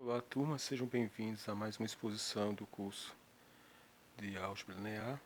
Olá, turma, sejam bem-vindos a mais uma exposição do curso de Álgebra Linear.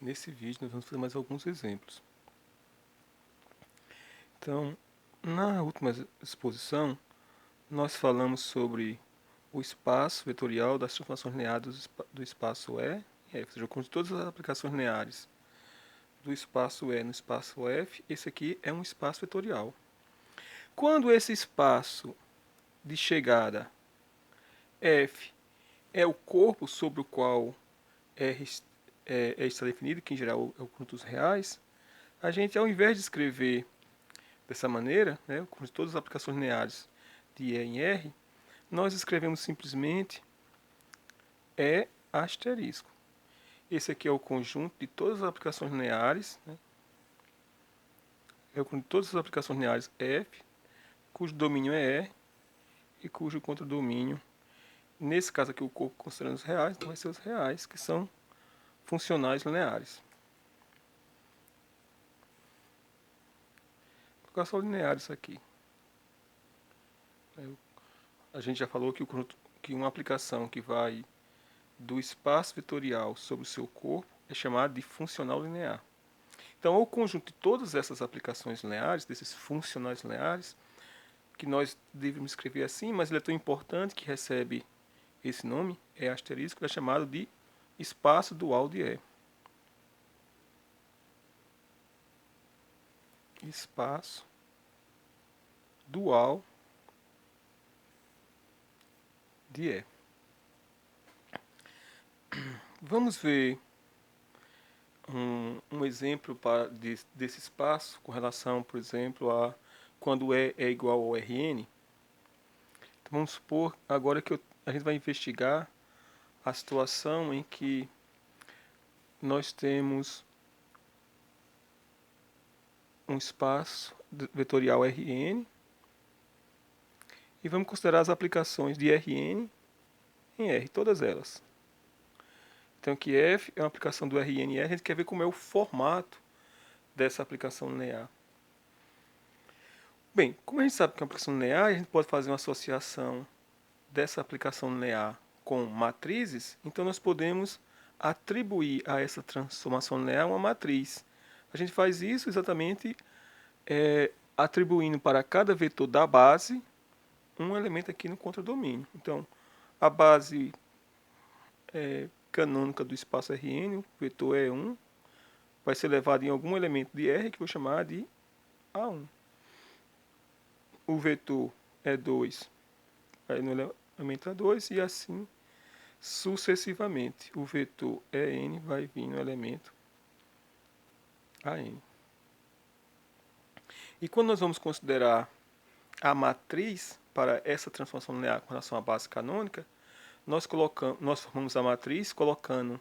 Nesse vídeo, nós vamos fazer mais alguns exemplos. Então, na última exposição, nós falamos sobre o espaço vetorial das transformações lineares do espaço E e F, ou seja, com todas as aplicações lineares do espaço E no espaço F. Esse aqui é um espaço vetorial. Quando esse espaço de chegada F é o corpo sobre o qual R está definido, que em geral é o conjunto dos reais, a gente, ao invés de escrever dessa maneira, né, com todas as aplicações lineares de E em R, nós escrevemos simplesmente E asterisco. Esse aqui é o conjunto de todas as aplicações lineares, né, é o conjunto de todas as aplicações lineares F, cujo domínio é E e cujo contradomínio, nesse caso aqui o corpo considerando os reais, então vai ser os reais, que são funcionais lineares. Vou colocar só linear isso aqui. A gente já falou que uma aplicação que vai do espaço vetorial sobre o seu corpo é chamada de funcional linear. Então, o conjunto de todas essas aplicações lineares, desses funcionais lineares, que nós devemos escrever assim, mas ele é tão importante que recebe esse nome, é asterisco, é chamado de espaço dual de E. Espaço dual de E. Vamos ver um exemplo desse espaço com relação, por exemplo, a quando E é igual ao Rn. Então, vamos supor agora que a gente vai investigar a situação em que nós temos um espaço vetorial Rn e vamos considerar as aplicações de Rn em R, todas elas. Então aqui F é uma aplicação do Rn em R, a gente quer ver como é o formato dessa aplicação linear. Bem, como a gente sabe que é uma aplicação linear, a gente pode fazer uma associação dessa aplicação linear com matrizes, então nós podemos atribuir a essa transformação linear uma matriz. A gente faz isso exatamente atribuindo para cada vetor da base um elemento aqui no contradomínio. Então, a base canônica do espaço Rn, o vetor E1, vai ser levado em algum elemento de R que eu vou chamar de A1. O vetor E2 vai no elemento A2 e assim sucessivamente. O vetor En vai vir no elemento AN. E quando nós vamos considerar a matriz para essa transformação linear com relação à base canônica, nós formamos a matriz colocando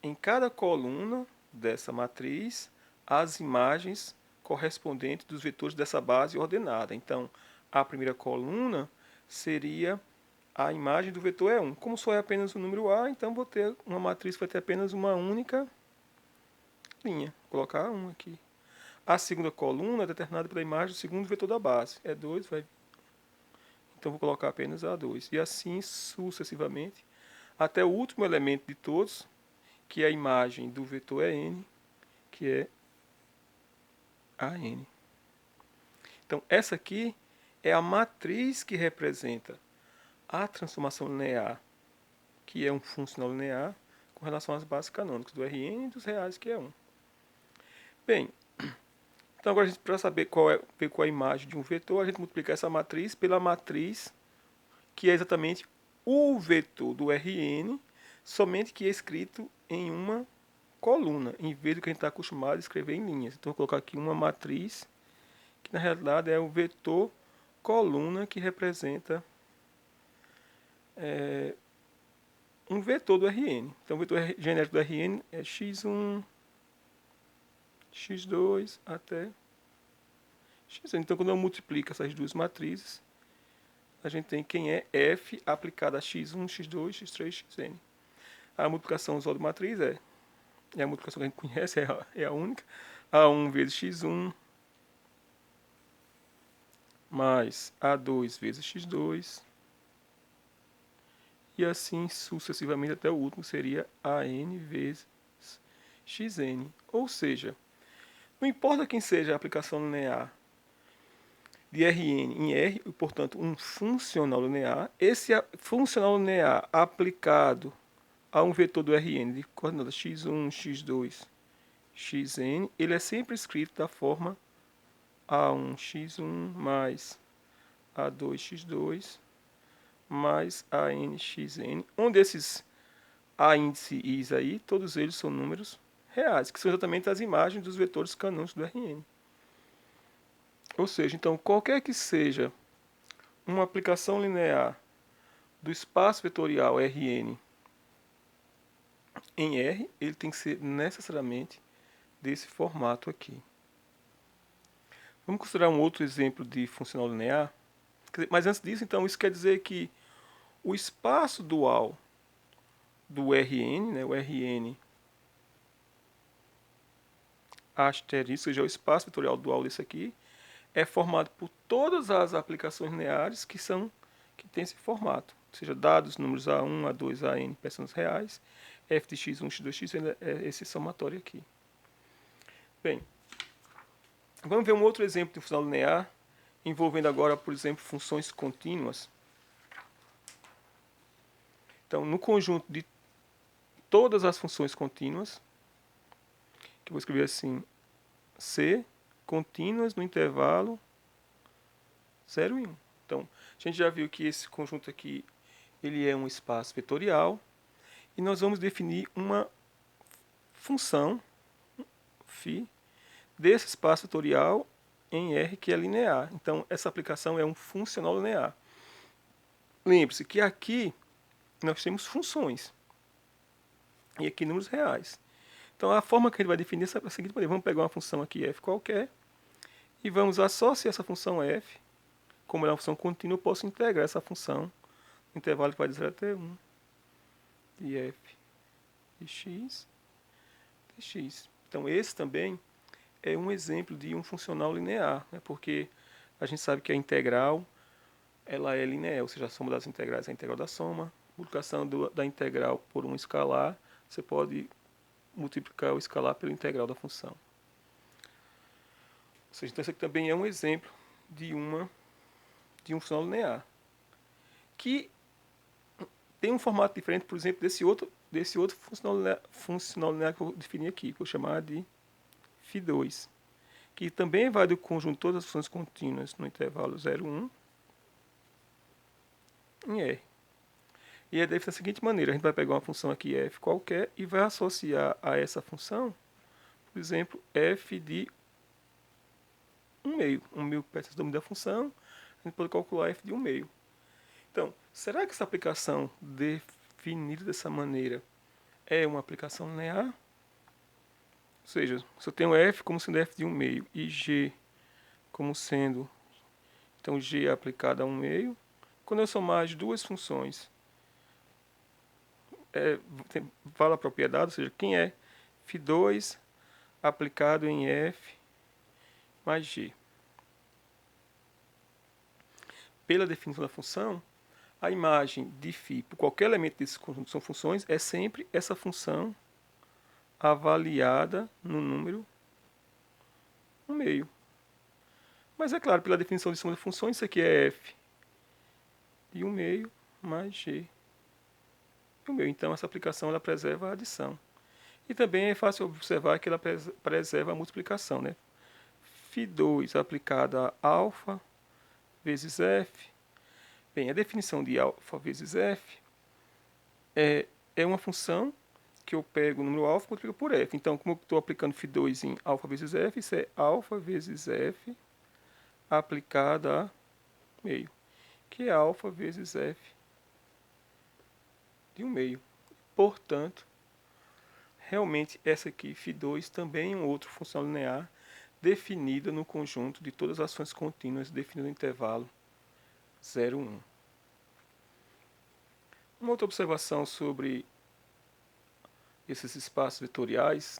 em cada coluna dessa matriz as imagens correspondentes dos vetores dessa base ordenada. Então, a primeira coluna seria a imagem do vetor E1. Como só é apenas o número A, então vou ter uma matriz que vai ter apenas uma única linha. Vou colocar 1 aqui. A segunda coluna é determinada pela imagem do segundo vetor da base. E2 vai. Então vou colocar apenas A2. E assim sucessivamente, até o último elemento de todos, que é a imagem do vetor EN, que é AN. Então essa aqui é a matriz que representa a transformação linear, que é um funcional linear, com relação às bases canônicas do Rn e dos reais, que é 1. Bem, então agora para saber qual é a imagem de um vetor, a gente multiplica essa matriz pela matriz que é exatamente o vetor do Rn, somente que é escrito em uma coluna, em vez do que a gente está acostumado a escrever em linhas. Então vou colocar aqui uma matriz, que na realidade é o vetor coluna que representa um vetor do Rn. Então o vetor genérico do Rn é x1, x2 até xn. Então quando eu multiplico essas duas matrizes, a gente tem quem é f aplicada a x1, x2, x3, xn. A multiplicação usual de matriz é a multiplicação que a gente conhece, é a única. A1 vezes x1 mais A2 vezes x2, e assim sucessivamente até o último, seria AN vezes xn. Ou seja, não importa quem seja a aplicação linear de Rn em R, e portanto um funcional linear, esse funcional linear aplicado a um vetor do Rn de coordenadas x1, x2, xn, ele é sempre escrito da forma A1x1 mais A2x2 mais ANxn, onde esses A índice e is aí, todos eles são números reais, que são exatamente as imagens dos vetores canônicos do Rn. Ou seja, então, qualquer que seja uma aplicação linear do espaço vetorial Rn em R, ele tem que ser necessariamente desse formato aqui. Vamos considerar um outro exemplo de funcional linear. Mas antes disso, então, isso quer dizer que o espaço dual do Rn, né, o Rn asterisco, ou seja, o espaço vetorial dual desse aqui, é formado por todas as aplicações lineares que têm esse formato. Ou seja, dados números A1, A2, AN, personas reais, f de x1, x2, xn é esse somatório aqui. Bem, vamos ver um outro exemplo de funcional linear, envolvendo agora, por exemplo, funções contínuas. Então, no conjunto de todas as funções contínuas, que eu vou escrever assim, C, contínuas no intervalo 0 e 1. Então, a gente já viu que esse conjunto aqui ele é um espaço vetorial, e nós vamos definir uma função φ desse espaço vetorial em R que é linear. Então, essa aplicação é um funcional linear. Lembre-se que aqui nós temos funções e aqui números reais. Então, a forma que a gente vai definir é a seguinte maneira. Vamos pegar uma função aqui f qualquer e vamos associar essa função f. Como ela é uma função contínua, eu posso integrar essa função no intervalo que vai de 0 até 1 de f de x dx. Então, esse também é um exemplo de um funcional linear, né? Porque a gente sabe que a integral ela é linear, ou seja, a soma das integrais é a integral da soma. Multiplicação da integral por um escalar, você pode multiplicar o escalar pelo integral da função. Ou seja, então esse aqui também é um exemplo de um funcional linear, que tem um formato diferente, por exemplo, desse outro funcional linear que eu defini aqui, que eu vou chamar de φ2, que também vai do conjunto de todas as funções contínuas no intervalo 0, 1 em R. E é da seguinte maneira, a gente vai pegar uma função aqui f qualquer e vai associar a essa função, por exemplo, f de 1 meio. 1 meio peças do domínio da função, a gente pode calcular f de 1 meio. Então, será que essa aplicação definida dessa maneira é uma aplicação linear? Ou seja, se eu tenho f como sendo f de 1 meio e g como sendo, então g aplicado a 1 meio, quando eu somar as duas funções, vale a propriedade, ou seja, quem é φ2 aplicado em f mais g. Pela definição da função, a imagem de φ por qualquer elemento desse conjunto são funções é sempre essa função avaliada no número 1 meio. Mas é claro, pela definição de suma de funções, isso aqui é f de 1 meio mais g de 1 meio. Então, essa aplicação ela preserva a adição. E também é fácil observar que ela preserva a multiplicação, né? φ2 aplicado a alfa vezes f. Bem, a definição de alfa vezes f é uma função que eu pego o número alfa e multiplico por f. Então, como eu estou aplicando φ2 em alfa vezes f, isso é alfa vezes f aplicado a meio, que é alfa vezes f de 1 meio. Portanto, realmente essa aqui, φ2, também é um outro funcional linear definida no conjunto de todas as ações contínuas definidas no intervalo 0, 1. Uma outra observação sobre esses espaços vetoriais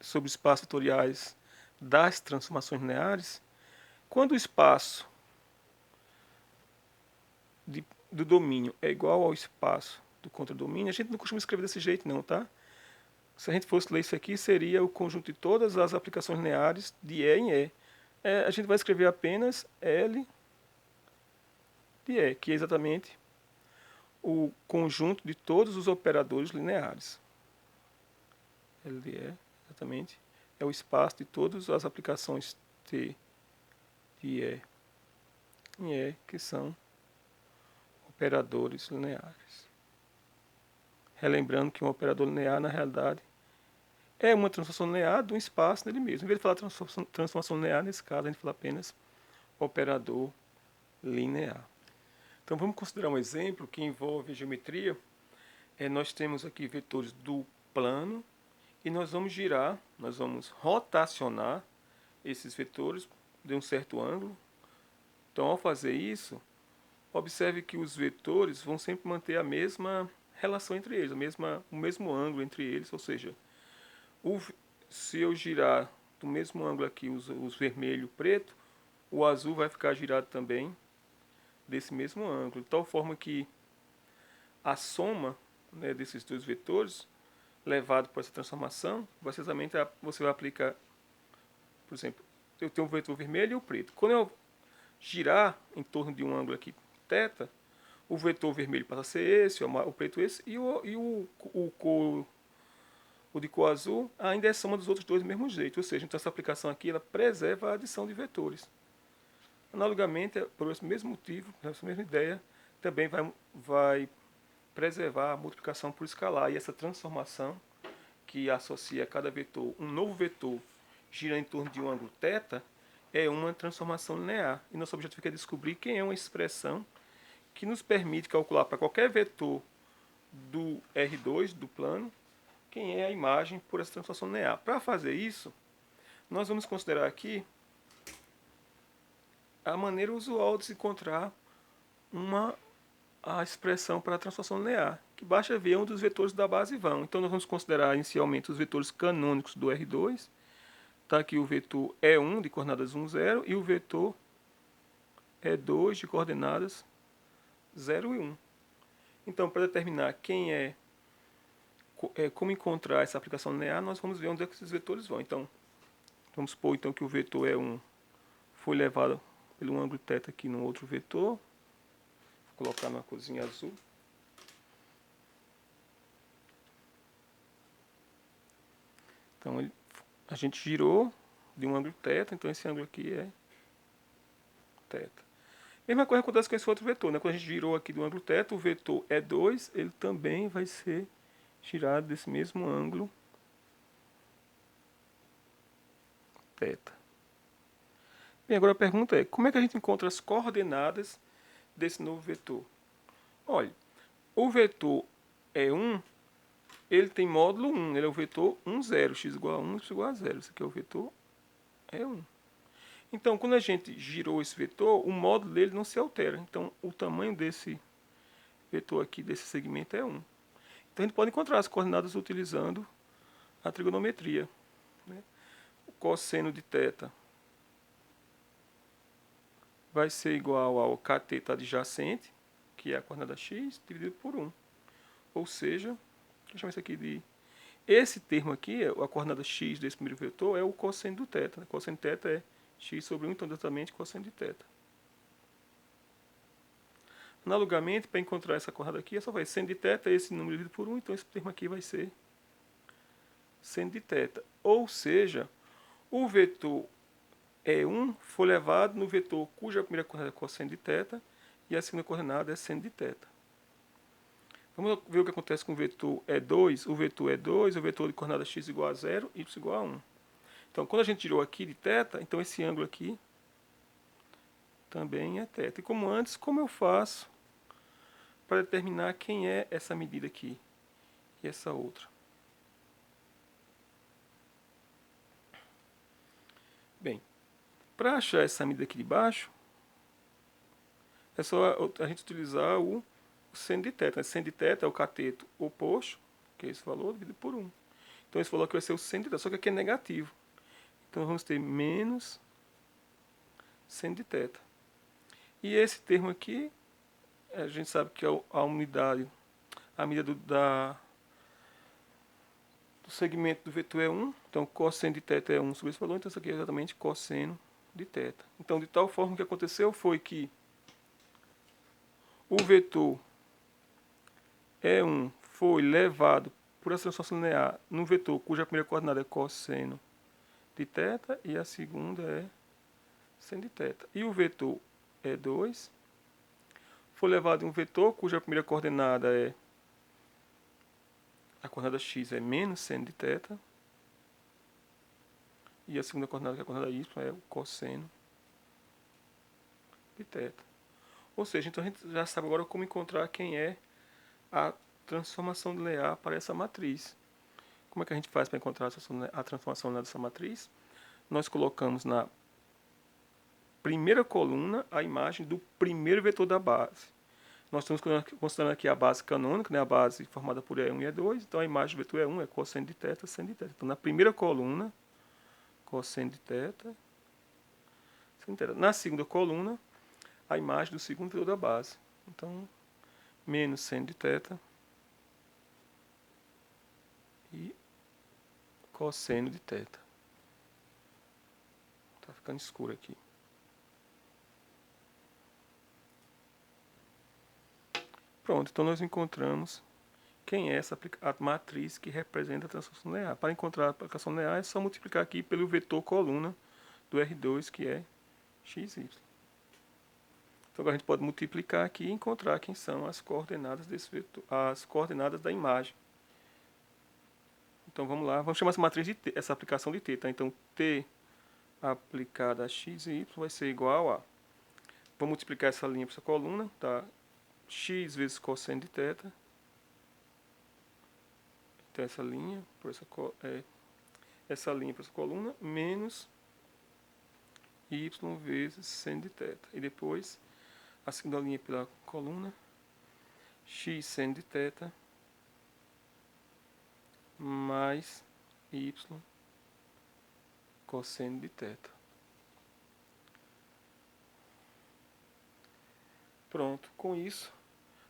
sobre espaços vetoriais das transformações lineares, quando o espaço do domínio é igual ao espaço do contradomínio, a gente não costuma escrever desse jeito não, tá? Se a gente fosse ler isso aqui, seria o conjunto de todas as aplicações lineares de E em E. A gente vai escrever apenas L de E, que é exatamente o conjunto de todos os operadores lineares. L de E, exatamente, é o espaço de todas as aplicações T de E em E, que são operadores lineares. Relembrando que um operador linear, na realidade, é uma transformação linear de um espaço nele mesmo. Em vez de falar transformação linear, nesse caso, a gente fala apenas operador linear. Então vamos considerar um exemplo que envolve geometria. Nós temos aqui vetores do plano e nós vamos rotacionar esses vetores de um certo ângulo. Então, ao fazer isso, observe que os vetores vão sempre manter a mesma relação entre eles, o mesmo ângulo entre eles, ou seja, se eu girar do mesmo ângulo aqui os vermelho e o preto, o azul vai ficar girado também desse mesmo ângulo, de tal forma que a soma, né, desses dois vetores, levado por essa transformação, vai ser exatamente você vai aplicar, por exemplo, eu tenho o vetor vermelho e o preto. Quando eu girar em torno de um ângulo aqui, θ, o vetor vermelho passa a ser esse, o preto esse, e o de cor azul ainda é soma dos outros dois do mesmo jeito. Ou seja, então essa aplicação aqui ela preserva a adição de vetores. Analogamente, por esse mesmo motivo, essa mesma ideia, também vai preservar a multiplicação por escalar. E essa transformação que associa a cada vetor um novo vetor girando em torno de um ângulo θ é uma transformação linear. E nosso objetivo é descobrir quem é uma expressão que nos permite calcular para qualquer vetor do R2, do plano, quem é a imagem por essa transformação linear. Para fazer isso, nós vamos considerar aqui a maneira usual de se encontrar a expressão para a transformação linear, que basta ver onde os vetores da base vão. Então nós vamos considerar inicialmente os vetores canônicos do R2. Está aqui o vetor E1 de coordenadas 1, 0 e o vetor E2 de coordenadas 0 e 1. Então, para determinar como encontrar essa aplicação linear, nós vamos ver onde é que esses vetores vão. Então, vamos supor então, que o vetor E1 foi levado pelo ângulo θ aqui no outro vetor. Vou colocar numa corzinha azul. Então, a gente girou de um ângulo θ, então esse ângulo aqui é θ. Mesma coisa acontece com esse outro vetor, né? Quando a gente girou aqui do ângulo θ, o vetor E2, ele também vai ser girado desse mesmo ângulo θ. Bem, agora a pergunta é, como é que a gente encontra as coordenadas desse novo vetor? Olha, o vetor E1, ele tem módulo 1, ele é o vetor 1, 0, x igual a 1, y igual a 0. Esse aqui é o vetor E1. Então, quando a gente girou esse vetor, o módulo dele não se altera. Então, o tamanho desse vetor aqui, desse segmento, é 1. Então, a gente pode encontrar as coordenadas utilizando a trigonometria. Né? O cosseno de θ vai ser igual ao cateto adjacente, que é a coordenada x, dividido por 1. Ou seja, deixa eu chamar isso aqui de... Esse termo aqui, a coordenada x desse primeiro vetor, é o cosseno do θ. O cosseno de θ é x sobre 1, então exatamente cosseno de θ. Analogamente, para encontrar essa coordenada aqui, é só fazer seno de θ, esse número dividido por 1, então esse termo aqui vai ser seno de θ. Ou seja, o vetor E1 foi levado no vetor cuja primeira coordenada é cosseno de θ e a segunda coordenada é seno de θ. Vamos ver o que acontece com o vetor E2. O vetor E2 é o vetor de coordenada x igual a 0 e y igual a 1. Então, quando a gente tirou aqui de θ, então esse ângulo aqui também é θ. E como antes, como eu faço para determinar quem é essa medida aqui e essa outra? Bem, para achar essa medida aqui de baixo, é só a gente utilizar o seno de θ. Seno de θ é o cateto oposto, que é esse valor, dividido por 1. Então esse valor aqui vai ser o seno de θ, só que aqui é negativo. Então vamos ter menos seno de θ. E esse termo aqui, a gente sabe que é a unidade, a medida do segmento do vetor é 1, então cosseno de θ é 1 sobre esse valor, então isso aqui é exatamente cosseno de θ. Então, de tal forma, o que aconteceu foi que o vetor E1 foi levado por essa transformação linear num vetor cuja primeira coordenada é cosseno de θ e a segunda é seno de θ. E o vetor E2 foi levado em um vetor cuja primeira coordenada é a coordenada x é menos seno de θ e a segunda coordenada, que é a coordenada y, é o cosseno de θ. Ou seja, então a gente já sabe agora como encontrar quem é a transformação linear para essa matriz. Como é que a gente faz para encontrar a transformação linear dessa matriz? Nós colocamos na primeira coluna a imagem do primeiro vetor da base. Nós estamos considerando aqui a base canônica, né, a base formada por E1 e E2, então a imagem do vetor E1 é cosseno de θ, seno de θ. Então na primeira coluna, cosseno de θ, seno de θ. Na segunda coluna, a imagem do segundo vetor da base. Então, menos seno de θ e cosseno de θ. Está ficando escuro aqui. Pronto, então nós encontramos quem é essa a matriz que representa a transformação linear. Para encontrar a aplicação linear é só multiplicar aqui pelo vetor coluna do R2, que é xy. Então agora a gente pode multiplicar aqui e encontrar quem são as coordenadas desse vetor, as coordenadas da imagem. Então vamos lá, vamos chamar essa matriz de t, essa aplicação de t, tá? Então t aplicada a x e y vai ser igual a, vou multiplicar essa linha por essa coluna, tá? X vezes cosseno de θ. Então essa linha por essa linha por essa coluna menos y vezes seno de θ. E depois a segunda linha pela coluna, x seno de θ mais y cosseno de θ. Pronto, com isso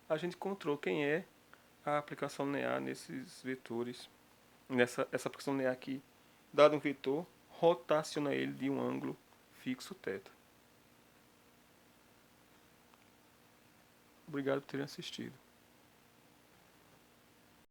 a gente encontrou quem é a aplicação linear nesses vetores. Essa aplicação linear aqui, dado um vetor, rotaciona ele de um ângulo fixo θ. Obrigado por terem assistido.